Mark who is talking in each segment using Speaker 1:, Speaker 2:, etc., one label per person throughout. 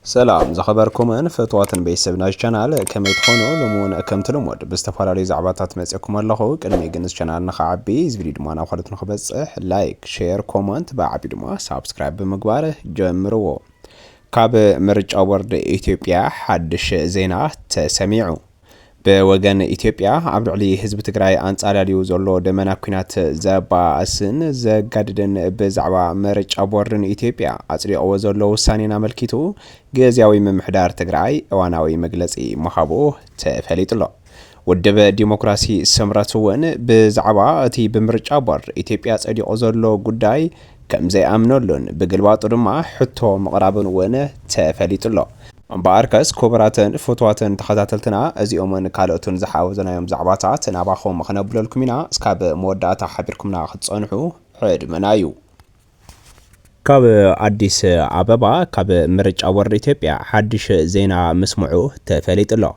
Speaker 1: سلام زخبركم ان فتواتن بيسبنا الشانال كما تكونوا لمون كم تلمود باستفارالي زعباتات مسيكم الله قدمي جنس شانال نخعبي فيديو ما ناخذت نخبصح لايك شير كومنت بعبي دما سبسكرايب بمغباره جمروا كاب مرج اورد اثيوبيا حدش زينا تسميعو بوغن ኢትዮጵያ ኣብ ልዕሊ ህዝቢ ትግራይ አንጻራሪው ዘሎ ደመና ኩናት ዘባእስን ዘጋድድን ብዛዕባ ምርጫ ቦርድን ኢትዮጵያ ኣጽሪቕዎ ዘሎ ውሳኔን ኣመልኪቱ ግዝያዊ ምምሕዳር ትግራይ እዋናዊ መግለጺ መሃቦ ተፈሊጡሎ ውድብ ዲሞክራሲ ስምረት እውን ብዛዕባ እቲ ብምርጫ ቦርድ ኢትዮጵያ ጸዲቆ ዘሎ ጉዳይ ከም ዘይኣምነሉን ብግልባጡ ድማ ሕቶ ምቕራብን እውን ተፈሊጡሎ أمباركس كوبراتن فوتواتن تخاتلتنا أزيومن كالوتن زحاوزنا يوم زعباتات ناباخوم خنبلو الكمينا سكاب موداتا حبيركمنا ختصانحو حيد منايو كاب عديس عبابا كاب مرج أور إثيوبيا حدش زينا مسموعو تفليت الله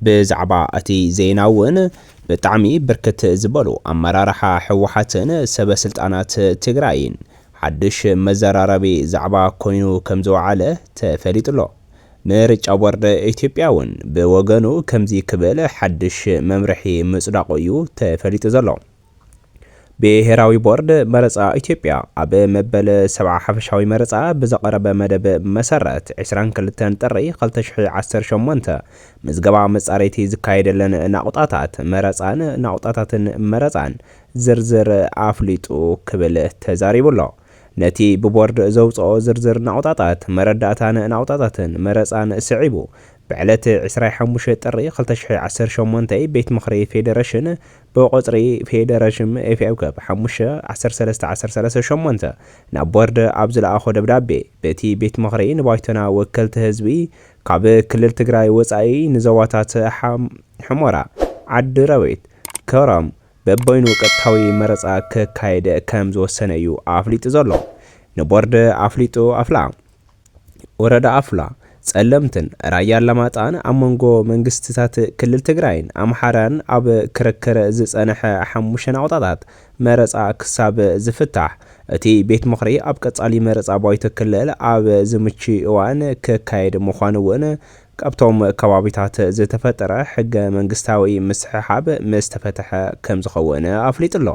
Speaker 1: بزعبا أتي زيناون بتعمي بركة زبالو أمرارحا حوحاتن سبسلطانات تجراين حدش مزاراربي زعبا كوينو كمزو على تفليت الله ምርጫ ቦርድ ኢትዮጵያውን በወገኑ ከምዚ ክበለ ሓድሽ መምርሒ ምጽዳቆዩ ተፈሊጡ ዘሎ ብሄራዊ ቦርድ መረጻ ኢትዮጵያ ኣብ መበለ 70 ሓፈሻዊ መረጻ ብዘቀረበ መደብ መሰረት 22 ጥሪ 2018 ምዝገባ መጻረይቲ ዝካየደለን ናቁጣታት መረጻን ዝርዝር ኣፍሊጡ ክብል ተዛሪቡሎ ነቲ ብቦርድ ዘውፅኦ ዝርዝር ናቁጣታት መረዳእታን ናቁጣታትን መረፃን ስዒቡ ብዕለት 25 ጥሪ 2018 ቤት ምኽሪ ፌደሬሽን ብቆጽሪ ፌደሬሽን ኤፍኤውከብ 5131338 ናብ ቦርድ ኣብ ዝለኣኾ ደብዳቤ በቲ ቤት ምኽሪ ንባይቶና ወከልቲ ህዝቢ ካብ ክልል ትግራይ ወፃኢ ንዘዋታት ሕሞራ ዓዲ ረቤት ከረም በቦይኑ ቀጥታዊ መረጻ ከካይደ ከም ዝወሰነዩ ኣፍሊጡ ዘሎ ንቦርድ ኣፍሊጡ ኣፍላ ወረዳ ኣፍላ ጸለምትን ራያ አላማጣን ኣመንጎ መንግስትታት ክልል ትግራይን ኣምሓራን ኣብ ክርክር ዝጸንሐ 5 ናቁጣታት መረጻ ክሳብ ዝፍታሕ እቲ ቤት ምኽሪ ኣብ ቀጻሊ መረጻ ባይቶ ክልል ኣብ ዝምቺ እዋን ከካይድ ምዃኑ እውን ካብቶም ከባቢታት ዝተፈጠረ ሕገ መንግስታዊ ምስሕሓብ ምስተፈተሐ ከም ዝኸውን ኣፍሊጡሎ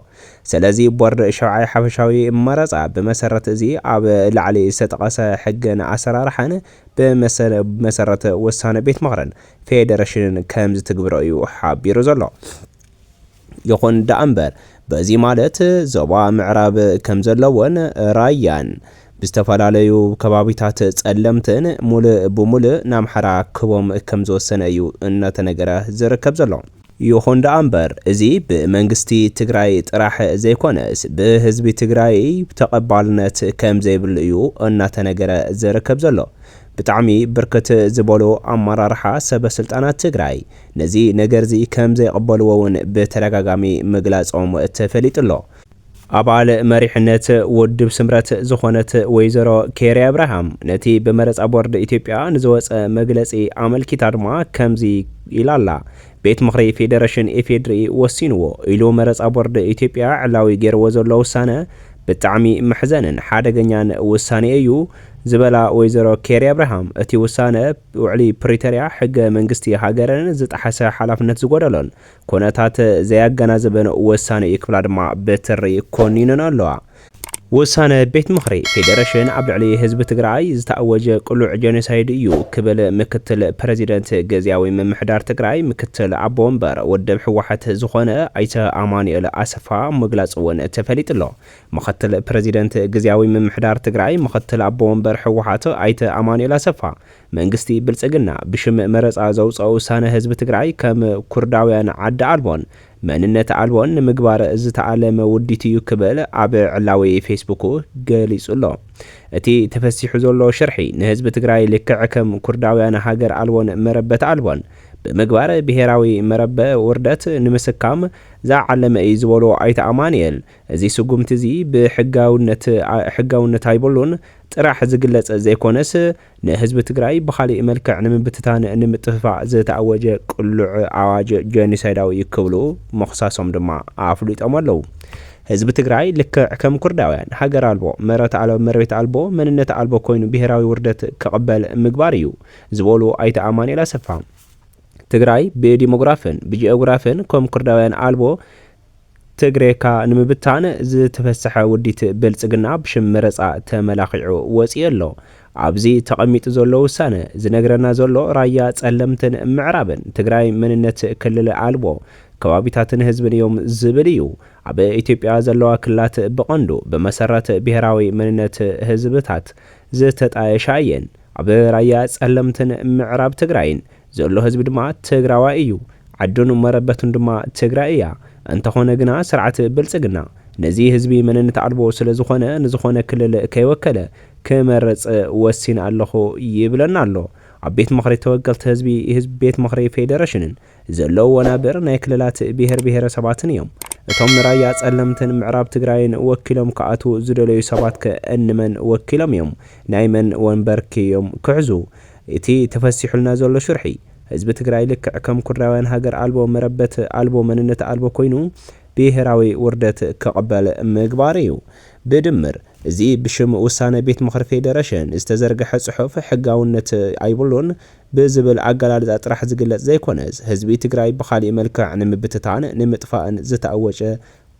Speaker 1: ስለዚ ቦርድ ሸውዓይ ሓፈሻዊ መረጻ ብመሰረት እዚ ኣብ ላዕሊ ዝተጠቐሰ ሕግን ኣሰራርሓን ብመሰረት ውሳነ ቤት ምኽርን ፌደሬሽንን ከም ዝትግብሮ እዩ ሓቢሩ ዘሎ ይኹን ደኣምበር በዚ ማለት ዞባ ምዕራብ ከም ዘለዎን ራያን ብዝተፈላለዩ ከባቢታት ጸለምትን ሙሉእ ናምሓራ ክቦም ከም ዝወሰነ እዩ እናተነገረ ዝርከብ ዘሎ ይኹን ደኣምበር እዚ ብመንግስቲ ትግራይ ጥራሕ ዘይኮነስ ብህዝቢ ትግራይ ተቐባልነት ከም ዘይብል እዩ እናተነገረ ዝርከብ ዘሎ ብጣዕሚ ብርክት ዝበሉ ኣመራርሓ ሰበስልጣናት ትግራይ ነዚ ነገርዚ ከም ዘይቀበልዎን ብተደጋጋሚ ምግላጾም ተፈሊጡሎ አባል መሪሕነት ውድብ ስምረት ዝኾነት ወይዘሮ ኬሪ አብርሃም ነቲ በመረጻ ቦርድ ኢትዮጵያ ንዝወፀ መግለጺ ኣመልኪታ ድማ ከምዚ ኢላላ ቤት ምኽሪ ፌደሬሽን ኢፌድሪ ወሲንዎ ኢሉ መረጻ ቦርድ ኢትዮጵያ ዕላዊ ገይርዎ ዘሎ ውሳነ ብጣዕሚ መሕዘንን ሓደገኛን ውሳኔ እዩ ዝበላ ወይዘሮ ኬሪ አብርሃም እቲ ውሳነ ውዕሊ ፕሪቶሪያ ሕገ መንግስቲ ሃገርን ዝጣሓሰ ሓላፍነት ዝጎደሎን ኮነታት ዘያገናዝበን ውሳኔ ይክብላ ድማ በትሪ ኮኒነን ኣለዋ ውሳነ ቤት ምኽሪ ፌደሬሽን ኣብ ልዕሊ ህዝቢ ትግራይ ዝተኣወጀ ቅሉዕ ጄኖሳይድ እዩ ክብል ምክትል ፕሬዚደንት ግዝያዊ ምምሕዳር ትግራይ ምክትል ኣቦ ወንበር ውድብ ሕወሓት ዝኾነ ኣይተ ኣማኑኤል ኣሰፋ ምግላጽ እውን ተፈሊጡሎ ምክትል ፕሬዚደንት ግዝያዊ ምምሕዳር ትግራይ ምክትል ኣቦ ወንበር ሕወሓት ኣይተ ኣማኑኤል ኣሰፋ መንግስቲ ብልጽግና ብሽም መረጻ ዘውፅኦ ውሳነ ህዝቢ ትግራይ ከም ኩርዳውያን ዓዲ ኣልቦን መንነት ኣልቦን ንምግባር ዝተኣለመ ውዲት እዩ ክብል ኣብ ዕላዊ ፌስቡክ ገሊጹሎ እቲ ተፈሲሑ ዘሎ ሽርሒ ንህዝቢ ትግራይ ልክዕ ከም ኩርዳውያን ሃገር ኣልቦን መረበት ኣልቦን ብምግባር ብሄራዊ መረበ ውርደት ንምስካም ዝዓለመ እዩ ዝበሎ ኣይተ ኣማኑኤል እዚ ስጉምቲ እዚ ብሕጋውነት ኣይብሉን ጥራሕ ዝግለጽ ዘይኮነስ ንህዝቢ ትግራይ ብኻሊእ መልክዕ ንምብትታን ንምጥፋእ ዝተኣወጀ ቅሉዕ ኣዋጅ ጄኖሳይዳዊ ይክብሉ መኽሳሶም ድማ ኣፍሊጦም ኣለዉ ህዝቢ ትግራይ ልክዕ ከም ኩርዳውያን ሃገር አልቦ መሬት አልቦ መንነት አልቦ ኮይኑ ብሔራዊ ውርደት ከቀበል ምግባር እዩ ዝበሉ ኣይተ አማኑኤል አሰፋ ትግራይ ብዲሞግራፍን ብጂኦግራፍን ከም ኩርዳውያን አልቦ ትግሬካ ንምብታን ዝተፈሰሐ ውዲት ብልጽግና ብሽም መረፃ ተመላኺዑ ወፂኡ ኣሎ ኣብዚ ተቐሚጡ ዘሎ ውሳነ ዝነግረና ዘሎ ራያ ጸለምትን ምዕራብን ትግራይ መንነት ክልል አልቦ ከባቢታትን ህዝብን እዮም ዝብል እዩ ኣብ ኢትዮጵያ ዘለዋ ክልላት ብቐንዱ ብመሰረት ብሔራዊ መንነት ህዝብታት ዝተጣየሻ እየን ኣብ ራያ ጸለምትን ምዕራብ ትግራይን ዘሎ ህዝቢ ድማ ትግራዋይ እዩ ዓዱን መረበቱን ድማ ትግራይ እያ እንተኾነ ግና ስርዓት ብልጽግና ነዚ ህዝቢ መንነት አልቦ ስለ ዝኾነ ንዝኾነ ክልል ከይወከለ ክመርጽ ወሲን ኣለኹ ይብለና ኣሎ ኣብ ቤት ምኽሪ ተወከልቲ ህዝቢ ቤት ምኽሪ ፌደሬሽንን ዘለዉ ወናብር ናይ ክልላት ብሔር ብሔረሰባትን እዮም እቶም ራያ ጸለምትን ምዕራብ ትግራይን ወኪሎም ከኣቱ ዝደለዩ ሰባት ከእንመን ወኪሎም እዮም ናይ መን ወንበርኪ እዮም ክሕዙ እቲ ተፈሲሑልና ዘሎ ሽርሒ ህዝቢ ትግራይ ልክዕ ከም ኩርዳውያን ሃገር አልቦ መረበት አልቦ መንነት አልቦ ኮይኑ ብሔራዊ ውርደት ከቀበል ምግባር እዩ ብድምር እዚ ብሽም ውሳነ ቤት ምኽሪ ፌደሬሽን ዝተዘርግሐ ጽሑፍ ሕጋውነት ኣይብሉን ብዝብል ኣገላልጻ ጥራሕ ዝግለጽ ዘይኮነስ ህዝቢ ትግራይ ብኻሊእ መልክዕ ንምብትታን ንምጥፋእን ዝተኣወጨ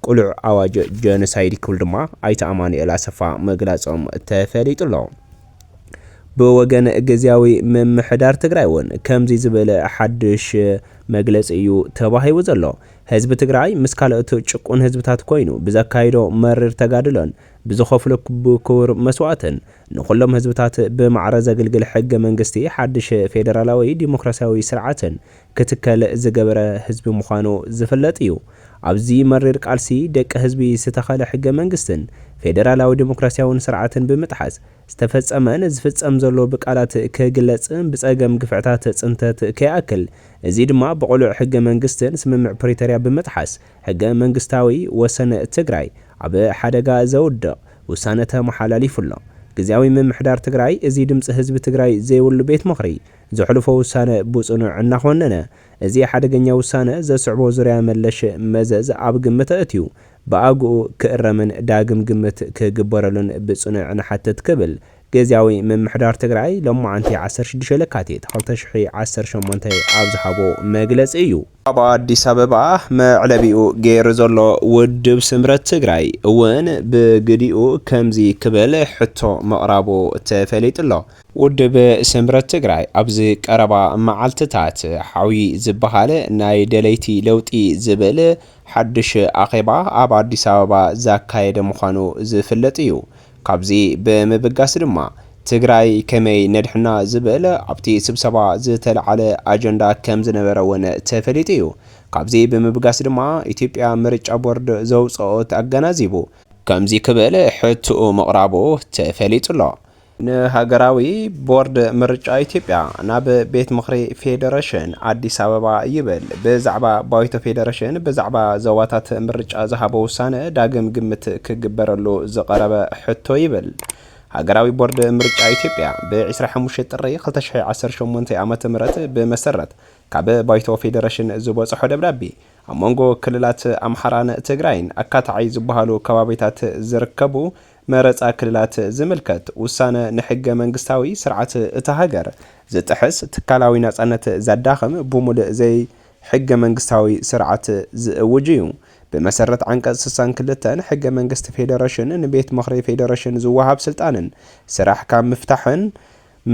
Speaker 1: ቁሉዕ ኣዋጅ ጀኖሳይድ ክብል ድማ ኣይተ አማኑኤል አሰፋ መግለጾም ተፈሊጡሎ ብወገን ግዚያዊ ምምሕዳር ትግራይ እውን ከምዚ ዝበለ ሓድሽ መግለፂ እዩ ተባሂቡ ዘሎ ህዝቢ ትግራይ ምስ ካልኦት ጭቁን ህዝብታት ኮይኑ ብዘካይዶ መሪር ተጋድሎን ብዝኸፍሎ ብክቡር መስዋዕትን ንኩሎም ህዝብታት ብማዕረ ዘገልግል ሕገ መንግስቲ ሓድሽ ፌደራላዊ ዲሞክራሲያዊ ስርዓትን ክትከል ዝገበረ ህዝቢ ምዃኑ ዝፍለጥ እዩ ኣብዚ መሪር ቃልሲ ደቂ ህዝቢ ዝተኸለ ሕገ መንግስትን ፌደራላዊ ዲሞክራሲያውን ስርዓትን ብምጥሓስ ዝተፈጸመን ዝፍጸም ዘሎ ብቃላት ክግለጽን ብጸገም ግፍዕታት ጽንተት ከይኣክል እዚ ድማ ብቁሉዕ ሕገ መንግስትን ስምምዕ ፕሪቶሪያ ብምጥሓስ ሕገ መንግስታዊ ወሰን ትግራይ ኣብ ሓደጋ ዘውድቕ ውሳነ ተመሓላሊፉሎ ግዚያዊ ምምሕዳር ትግራይ እዚ ድምፂ ህዝቢ ትግራይ ዘይብሉ ቤት ምኽሪ ዘሕልፎ ውሳነ ብጽኑዕ እናኾነነ እዚ ሓደገኛ ውሳነ ዘስዕቦ ዙርያ መለሽ መዘዝ ኣብ ግምት ኣእትዩ ብኣግኡ ክእረምን ዳግም ግምት ክግበረሉን ብጽኑዕ ንሓትት ክብል ግዚያዊ ምምሕዳር ትግራይ ሎማዓንቲ 16 ለካቲት 2018 ኣብ ዝሃቦ መግለፂ እዩ ኣብ ኣዲስ ኣበባ መዕለቢኡ ገይሩ ዘሎ ውድብ ስምረት ትግራይ እውን ብግዲኡ ከምዚ ክብል ሕቶ መቕራቡ ተፈሊጡሎ ውድብ ስምረት ትግራይ ኣብዚ ቀረባ መዓልትታት ሓዊ ዝበሃል ናይ ደለይቲ ለውጢ ዝብል ሓድሽ ኣኼባ ኣብ ኣዲስ ኣበባ ዘካየደ ምዃኑ ዝፍለጥ እዩ ካብዚ ብምብጋስ ድማ ትግራይ ከመይ ነድሕና ዝብል ኣብቲ ስብሰባ ዝተለዓለ ኣጀንዳ ከም ዝነበረ እውን ተፈሊጡ እዩ ካብዚ ብምብጋስ ድማ ኢትዮጵያ ምርጫ ቦርድ ዘውፅኦ ኣገናዚቡ ከምዚ ክብል ሕትኡ ምቕራቡ ተፈሊጡሎ ንሃገራዊ ቦርድ ምርጫ ኢትዮጵያ ናብ ቤት ምኽሪ ፌደሬሽን ኣዲስ ኣበባ ይብል ብዛዕባ ባይቶ ፌደሬሽን ብዛዕባ ዘዋታት ምርጫ ዝሃቦ ውሳነ ዳግም ግምት ክግበረሉ ዝቐረበ ሕቶ ይብል ሃገራዊ ቦርድ ምርጫ ኢትዮጵያ ብ25 ጥሪ 2018 ዓመተ ምህረት ብመሰረት ካብ ባይቶ ፌደሬሽን ዝበፅሖ ደብዳቤ ኣብ መንጎ ክልላት ኣምሓራን ትግራይን ኣካታዓይ ዝበሃሉ ከባቢታት ዝርከቡ መረፃ ክልላት ዝምልከት ውሳነ ንሕገ መንግስታዊ ስርዓት እታ ሃገር ዝጥሕስ ትካላዊ ናጻነት ዘዳኽም ብሙሉእ ዘይ ሕገ መንግስታዊ ስርዓት ዝእውጅ እዩ بمسرت عنقص 62 حق منግስት ፌደሬሽን ንቤት ምኽሪ ፌደሬሽን ዝወሃብ ስልጣንን ስራሕ ካብ ምፍታሕን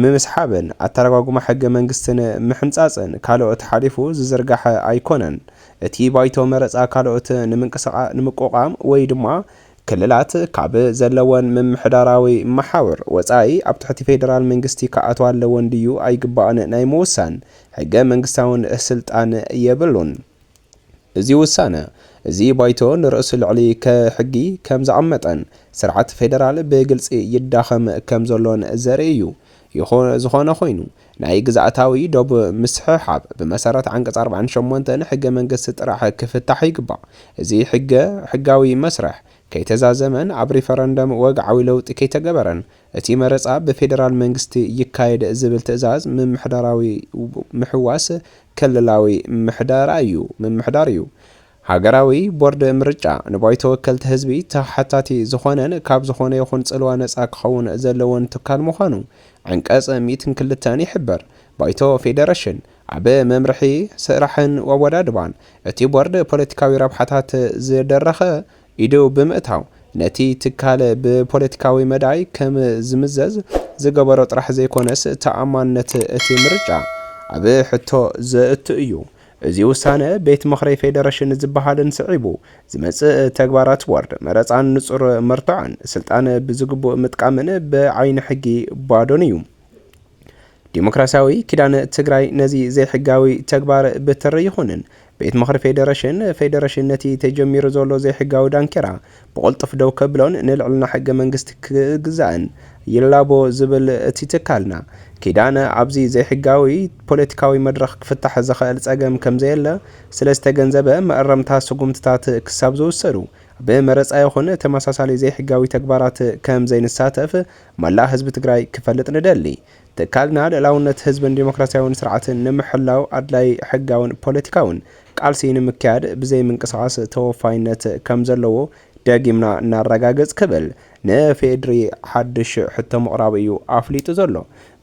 Speaker 1: ምምስሓብን ኣተረጓጉማ ሕገ መንግስትን ምሕንጻጽን ካልኦት ሓሊፉ ዝዝርጋሐ ኣይኮነን እቲ ባይቶ መረፃ ካልኦት ንምቆቃም ወይ ድማ ክልላት ካብ ዘለወን ምምሕዳራዊ መሓወር ወፃኢ ኣብ ትሕቲ ፌደራል መንግስቲ ከኣትው ኣለወን ድዩ ኣይግባእን ናይ ምውሳን ሕገ መንግስታውን ስልጣን የብሉን እዚ ውሳነ እዚ ባይቶ ንርእስ ልዕሊ ከሕጊ ከም ዝኣመጠን ስርዓት ፌደራል ብግልጽ ይዳኸም ከም ዘሎን ዘርኢ እዩ ዝኾነ ኮይኑ ናይ ግዛእታዊ ዶብ ምስሕሓብ ብመሰረት አንቀጽ 48 ሕገ መንግስት ጥራሕ ክፍታሕ ይግባእ እዚ ሕጋዊ መስርሕ ከይተዛዘመን ኣብ ሪፈረንደም ወግዓዊ ለውጢ ከይተገበረን እቲ መረፃ ብፌደራል መንግስቲ ይካየድ ዝብል ትእዛዝ ምምሕዳራዊ ምሕዋስ ክልላዊ ምምሕዳር እዩ ሃገራዊ ቦርድ ምርጫ ንባይቶ ወከልቲ ህዝቢ ተሓታቲ ዝኾነን ካብ ዝኾነ ይኹን ጽልዋ ነጻ ክኸውን ዘለዎን ትካል ምዃኑ አንቀጽ 102 ይሕበር። ባይቶ ፌደሬሽን ኣብ መምርሒ ስራሕን ወወዳድባን እቲ ቦርድ ፖለቲካዊ ረብሓታት ዝደረኸ ኢዱ ብምእታው ነቲ ትካል ብፖለቲካዊ መዳይ ከም ዝምዘዝ ዝገበሮ ጥራሕ ዘይኮነስ ተኣማንነት እቲ ምርጫ ኣብ ሕቶ ዘእቱ እዩ። እዚ ውሳነ ቤት ምኽሪ ፌደሬሽን ዝበሃልን ስዒቡ ዝመጽእ ተግባራት ቦርድ መረፃን ንጹር መርትዖን ስልጣን ብዝግቡእ ምጥቃምን ብዓይኒ ሕጊ ባዶን እዩ። ዲሞክራሲያዊ ኪዳን ትግራይ ነዚ ዘይሕጋዊ ተግባር ብትሪ ይኹንን ቤት ምኽሪ ፌደሬሽን ነቲ ተጀሚሩ ዘሎ ዘይሕጋዊ ዳንኪራ ብቕልጡፍ ደው ከብሎን ንልዕልና ሕገ መንግስቲ ክግዛእን ይላቦ ዝብል እቲ ትካልና ኪዳነ ኣብዚ ዘይሕጋዊ ፖለቲካዊ መድረኽ ክፍታሕ ዝኽእል ፀገም ከም ዘየለ ስለ ዝተገንዘበ መእረምታ ስጉምትታት ክሳብ ዝውሰዱ ብመረፃ ይኹን ተመሳሳሊ ዘይሕጋዊ ተግባራት ከም ዘይንሳተፍ መላእ ህዝቢ ትግራይ ክፈልጥ ንደሊ። ትካልና ልዕላውነት ህዝብን ዲሞክራሲያውን ስርዓትን ንምሕላው ኣድላይ ሕጋውን ፖለቲካውን ቃልሲ ንምክያድ ብዘይ ምንቅስቓስ ተወፋይነት ከም ዘለዎ ደጊምና እናረጋገጽ ክብል ንፌድሪ ሓድሽ ሕቶ ምቕራብ እዩ ኣፍሊጡ ዘሎ።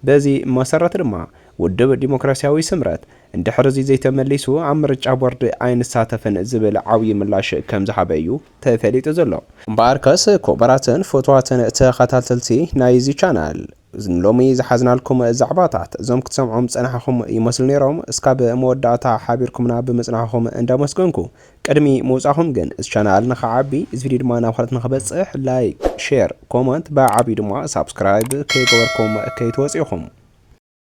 Speaker 1: በዚ መሰረት ድማ ውድብ ዲሞክራሲያዊ ስምረት እንድሕር እዚ ዘይተመሊሱ ኣብ ምርጫ ቦርድ ኣይንሳተፍን ዝብል ዓብዪ ምላሽ ከም ዝሃበ እዩ ተፈሊጡ ዘሎ። እምበኣርከስ ኮበራትን ፎቶዋትን ተኸታተልቲ ናይዚ ቻናል ሎሚ ዝሓዝናልኩም ዛዕባታት እዞም ክትሰምዖም ፀናሕኹም ይመስሉ ነይሮም። እስካብ መወዳእታ ሓቢርኩምና ብምጽናሕኹም እንዳመስገንኩ ቅድሚ ምውፃኹም ግን እዚ ቻናል ንኸዓቢ እዚ ቪድዮ ድማ ናብ ካልኦት ንኽበፅሕ ላይክ፣ ሼር፣ ኮመንት ብዓብዪ ድማ ሳብስክራይብ ከይገበርኩም ከይትወፂኹም